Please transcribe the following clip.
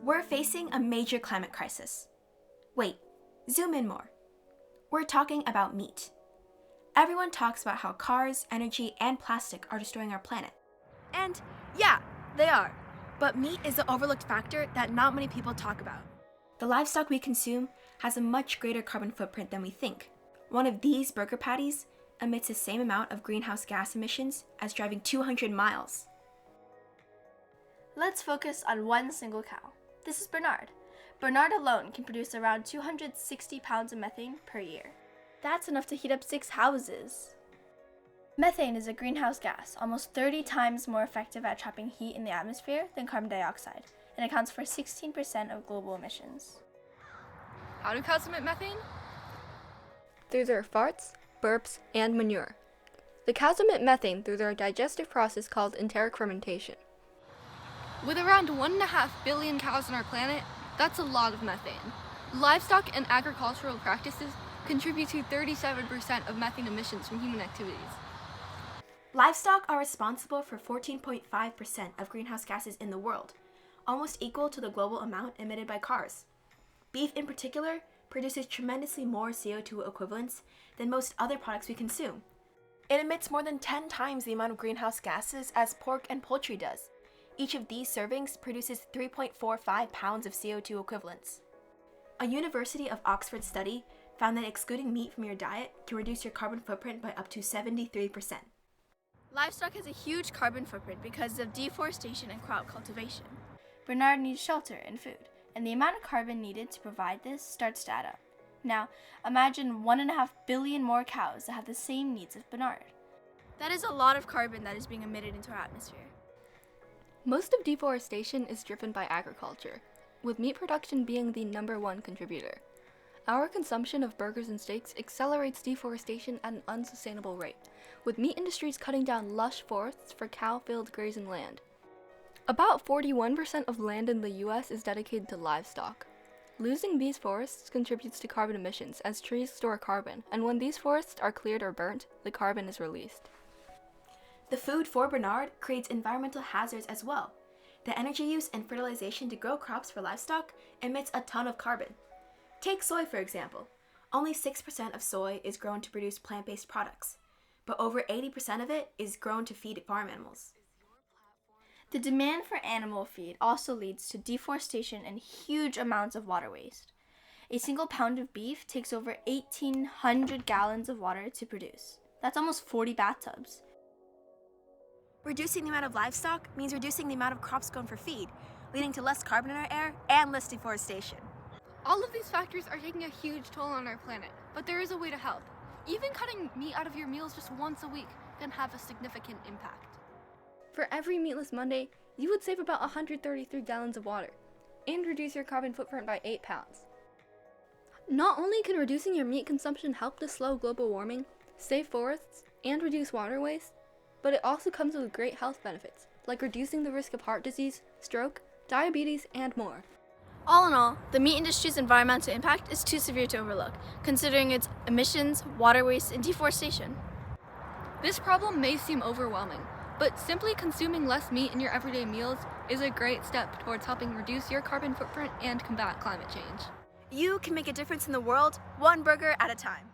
We're facing a major climate crisis. Wait, zoom in more. We're talking about meat. Everyone talks about how cars, energy, and plastic are destroying our planet. And yeah, they are. But meat is the overlooked factor that not many people talk about. The livestock we consume has a much greater carbon footprint than we think. One of these burger patties emits the same amount of greenhouse gas emissions as driving 200 miles. Let's focus on one single cow. This is Bernard. Bernard alone can produce around 260 pounds of methane per year. That's enough to heat up 6 houses. Methane is a greenhouse gas, almost 30 times more effective at trapping heat in the atmosphere than carbon dioxide, and accounts for 16% of global emissions. How do cows emit methane? Through their farts, burps, and manure. The cows emit methane through their digestive process called enteric fermentation. With around 1.5 billion cows on our planet, that's a lot of methane. Livestock and agricultural practices contribute to 37% of methane emissions from human activities. Livestock are responsible for 14.5% of greenhouse gases in the world, almost equal to the global amount emitted by cars. Beef in particular produces tremendously more CO2 equivalents than most other products we consume. It emits more than 10 times the amount of greenhouse gases as pork and poultry does. Each of these servings produces 3.45 pounds of CO2 equivalents. A University of Oxford study found that excluding meat from your diet can reduce your carbon footprint by up to 73%. Livestock has a huge carbon footprint because of deforestation and crop cultivation. Bernard needs shelter and food, and the amount of carbon needed to provide this starts to add up. Now, imagine 1.5 billion more cows that have the same needs as Bernard. That is a lot of carbon that is being emitted into our atmosphere. Most of deforestation is driven by agriculture, with meat production being the #1 contributor. Our consumption of burgers and steaks accelerates deforestation at an unsustainable rate, with meat industries cutting down lush forests for cow-filled grazing land. About 41% of land in the US is dedicated to livestock. Losing these forests contributes to carbon emissions as trees store carbon, and when these forests are cleared or burnt, the carbon is released. The food for Bernard creates environmental hazards as well. The energy use and fertilization to grow crops for livestock emits a ton of carbon. Take soy, for example. Only 6% of soy is grown to produce plant-based products, but over 80% of it is grown to feed farm animals. The demand for animal feed also leads to deforestation and huge amounts of water waste. A single pound of beef takes over 1,800 gallons of water to produce. That's almost 40 bathtubs. Reducing the amount of livestock means reducing the amount of crops grown for feed, leading to less carbon in our air and less deforestation. All of these factors are taking a huge toll on our planet, but there is a way to help. Even cutting meat out of your meals just once a week can have a significant impact. For every Meatless Monday, you would save about 133 gallons of water, and reduce your carbon footprint by 8 pounds. Not only can reducing your meat consumption help to slow global warming, save forests, and reduce water waste, but it also comes with great health benefits, like reducing the risk of heart disease, stroke, diabetes, and more. All in all, the meat industry's environmental impact is too severe to overlook, considering its emissions, water waste, and deforestation. This problem may seem overwhelming, but simply consuming less meat in your everyday meals is a great step towards helping reduce your carbon footprint and combat climate change. You can make a difference in the world, one burger at a time.